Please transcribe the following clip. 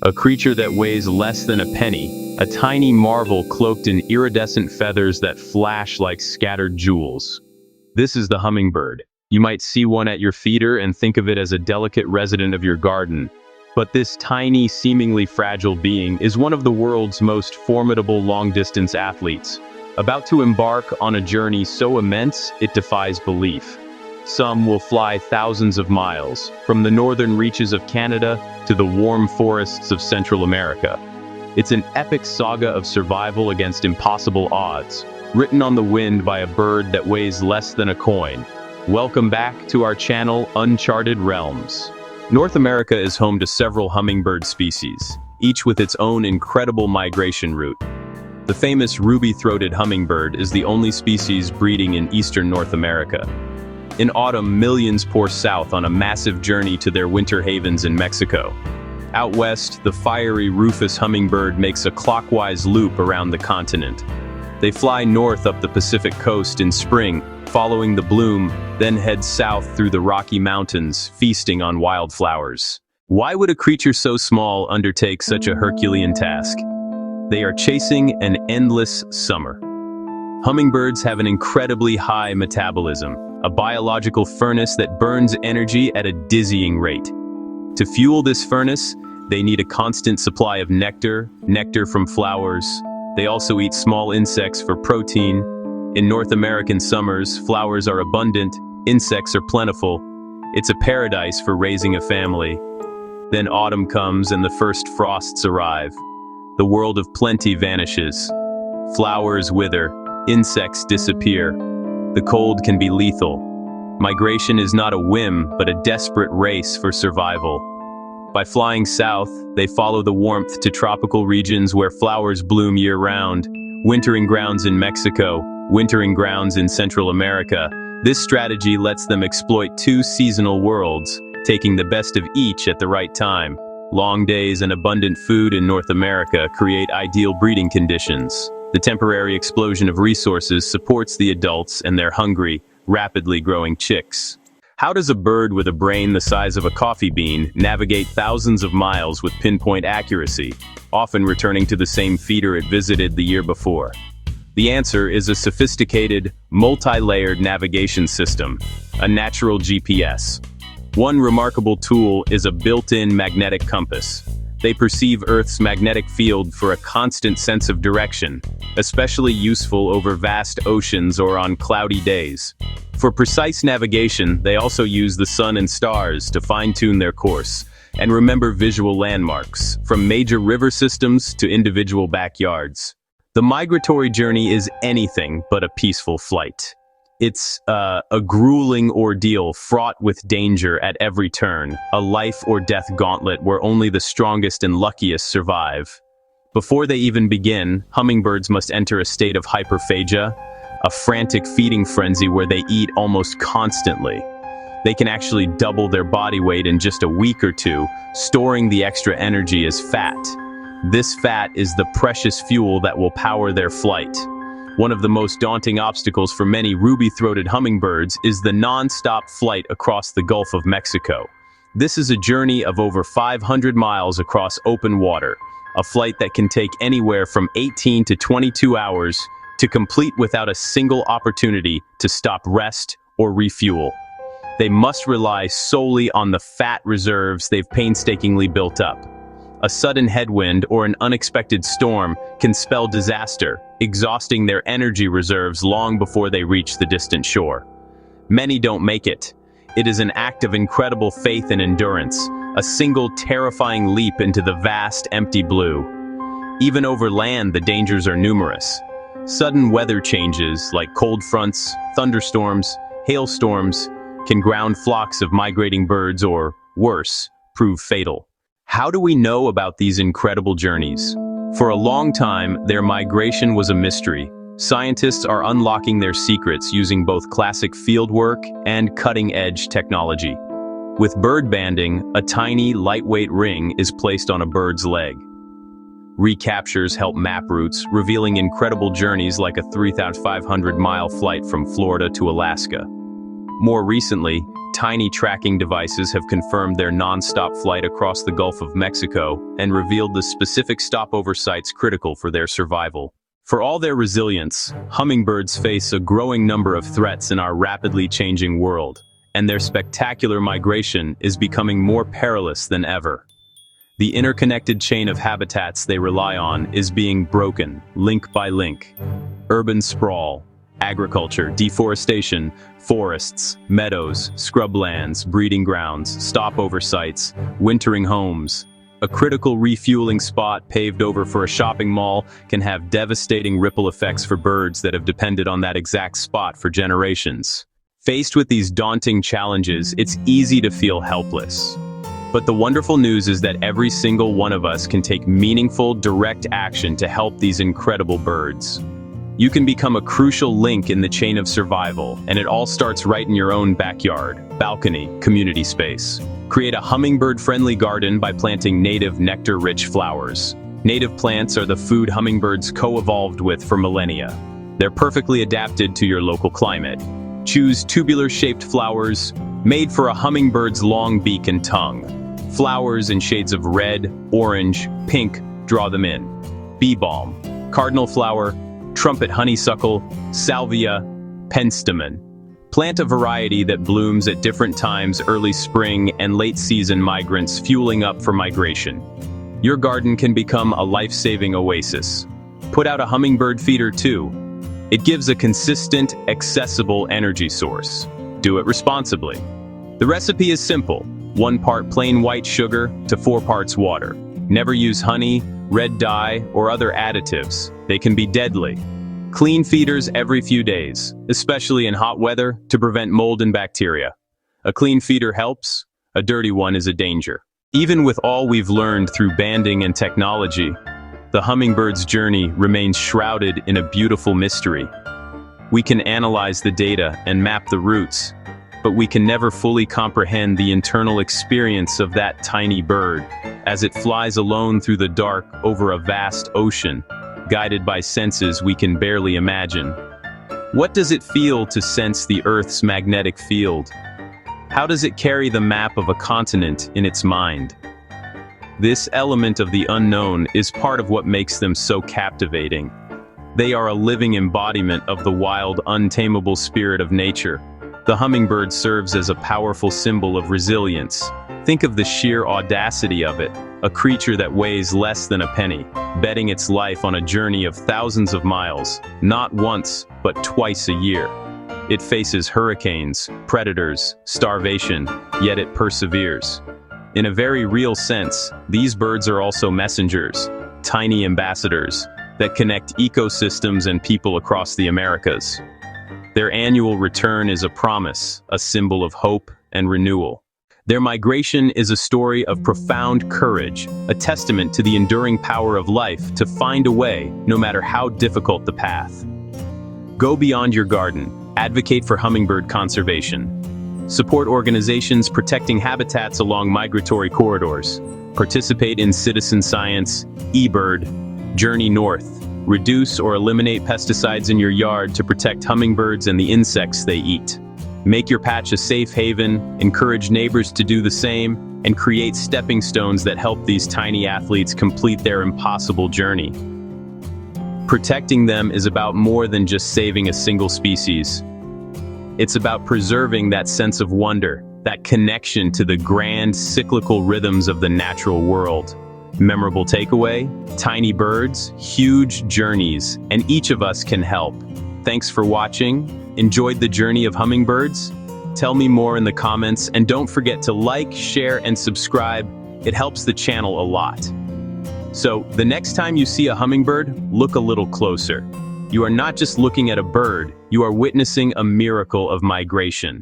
A creature that weighs less than a penny, a tiny marvel cloaked in iridescent feathers that flash like scattered jewels. This is the hummingbird. You might see one at your feeder and think of it as a delicate resident of your garden. But this tiny, seemingly fragile being is one of the world's most formidable long-distance athletes, about to embark on a journey so immense it defies belief. Some will fly thousands of miles, from the northern reaches of Canada to the warm forests of Central America. It's an epic saga of survival against impossible odds, written on the wind by a bird that weighs less than a coin. Welcome back to our channel, Uncharted Realms. North America is home to several hummingbird species, each with its own incredible migration route. The famous ruby-throated hummingbird is the only species breeding in eastern North America. In autumn, millions pour south on a massive journey to their winter havens in Mexico. Out west, the fiery rufous hummingbird makes a clockwise loop around the continent. They fly north up the Pacific coast in spring, following the bloom, then head south through the Rocky Mountains, feasting on wildflowers. Why would a creature so small undertake such a Herculean task? They are chasing an endless summer. Hummingbirds have an incredibly high metabolism, a biological furnace that burns energy at a dizzying rate. To fuel this furnace, they need a constant supply of nectar from flowers. They also eat small insects for protein. In North American summers, flowers are abundant, insects are plentiful. It's a paradise for raising a family. Then autumn comes and the first frosts arrive. The world of plenty vanishes. Flowers wither, insects disappear. The cold can be lethal. Migration is not a whim, but a desperate race for survival. By flying south, they follow the warmth to tropical regions where flowers bloom year-round. Wintering grounds in Mexico, wintering grounds in Central America. This strategy lets them exploit two seasonal worlds, taking the best of each at the right time. Long days and abundant food in North America create ideal breeding conditions. The temporary explosion of resources supports the adults and their hungry, rapidly growing chicks. How does a bird with a brain the size of a coffee bean navigate thousands of miles with pinpoint accuracy, often returning to the same feeder it visited the year before? The answer is a sophisticated, multi-layered navigation system, a natural GPS. One remarkable tool is a built-in magnetic compass. They perceive Earth's magnetic field for a constant sense of direction, especially useful over vast oceans or on cloudy days. For precise navigation, they also use the sun and stars to fine-tune their course and remember visual landmarks, from major river systems to individual backyards. The migratory journey is anything but a peaceful flight. It's a grueling ordeal fraught with danger at every turn, a life-or-death gauntlet where only the strongest and luckiest survive. Before they even begin, hummingbirds must enter a state of hyperphagia, a frantic feeding frenzy where they eat almost constantly. They can actually double their body weight in just a week or two, storing the extra energy as fat. This fat is the precious fuel that will power their flight. One of the most daunting obstacles for many ruby-throated hummingbirds is the non-stop flight across the Gulf of Mexico. This is a journey of over 500 miles across open water, a flight that can take anywhere from 18 to 22 hours to complete without a single opportunity to stop, rest, or refuel. They must rely solely on the fat reserves they've painstakingly built up. A sudden headwind or an unexpected storm can spell disaster, exhausting their energy reserves long before they reach the distant shore. Many don't make it. It is an act of incredible faith and endurance, a single terrifying leap into the vast, empty blue. Even over land, the dangers are numerous. Sudden weather changes, like cold fronts, thunderstorms, hailstorms, can ground flocks of migrating birds or, worse, prove fatal. How do we know about these incredible journeys? For a long time, their migration was a mystery. Scientists are unlocking their secrets using both classic fieldwork and cutting-edge technology. With bird banding, a tiny, lightweight ring is placed on a bird's leg. Recaptures help map routes, revealing incredible journeys like a 3,500-mile flight from Florida to Alaska. More recently, tiny tracking devices have confirmed their non-stop flight across the Gulf of Mexico and revealed the specific stopover sites critical for their survival. For all their resilience, hummingbirds face a growing number of threats in our rapidly changing world, and their spectacular migration is becoming more perilous than ever. The interconnected chain of habitats they rely on is being broken, link by link. Urban sprawl, agriculture, deforestation, forests, meadows, scrublands, breeding grounds, stopover sites, wintering homes. A critical refueling spot paved over for a shopping mall can have devastating ripple effects for birds that have depended on that exact spot for generations. Faced with these daunting challenges, it's easy to feel helpless. But the wonderful news is that every single one of us can take meaningful, direct action to help these incredible birds. You can become a crucial link in the chain of survival, and it all starts right in your own backyard, balcony, community space. Create a hummingbird-friendly garden by planting native nectar-rich flowers. Native plants are the food hummingbirds co-evolved with for millennia. They're perfectly adapted to your local climate. Choose tubular-shaped flowers made for a hummingbird's long beak and tongue. Flowers in shades of red, orange, pink draw them in. Bee balm, cardinal flower, trumpet honeysuckle, salvia, penstemon. Plant a variety that blooms at different times, early spring and late season migrants fueling up for migration. Your garden can become a life-saving oasis. Put out a hummingbird feeder too. It gives a consistent, accessible energy source. Do it responsibly. The recipe is simple: 1 part plain white sugar to 4 parts water. Never use honey, red dye, or other additives. They can be deadly. Clean feeders every few days, especially in hot weather, to prevent mold and bacteria. A clean feeder helps, a dirty one is a danger. Even with all we've learned through banding and technology, the hummingbird's journey remains shrouded in a beautiful mystery. We can analyze the data and map the routes, but we can never fully comprehend the internal experience of that tiny bird as it flies alone through the dark over a vast ocean, guided by senses we can barely imagine. What does it feel to sense the Earth's magnetic field? How does it carry the map of a continent in its mind? This element of the unknown is part of what makes them so captivating. They are a living embodiment of the wild, untamable spirit of nature. The hummingbird serves as a powerful symbol of resilience. Think of the sheer audacity of it, a creature that weighs less than a penny, betting its life on a journey of thousands of miles, not once, but twice a year. It faces hurricanes, predators, starvation, yet it perseveres. In a very real sense, these birds are also messengers, tiny ambassadors, that connect ecosystems and people across the Americas. Their annual return is a promise, a symbol of hope and renewal. Their migration is a story of profound courage, a testament to the enduring power of life to find a way, no matter how difficult the path. Go beyond your garden. Advocate for hummingbird conservation. Support organizations protecting habitats along migratory corridors. Participate in citizen science, eBird, Journey North. Reduce or eliminate pesticides in your yard to protect hummingbirds and the insects they eat. Make your patch a safe haven, encourage neighbors to do the same, and create stepping stones that help these tiny athletes complete their impossible journey. Protecting them is about more than just saving a single species. It's about preserving that sense of wonder, that connection to the grand, cyclical rhythms of the natural world. Memorable takeaway: tiny birds, huge journeys, and each of us can help. Thanks for watching. Enjoyed the journey of hummingbirds? Tell me more in the comments, and don't forget to like, share, and subscribe. It helps the channel a lot. So, the next time you see a hummingbird, look a little closer. You are not just looking at a bird, you are witnessing a miracle of migration.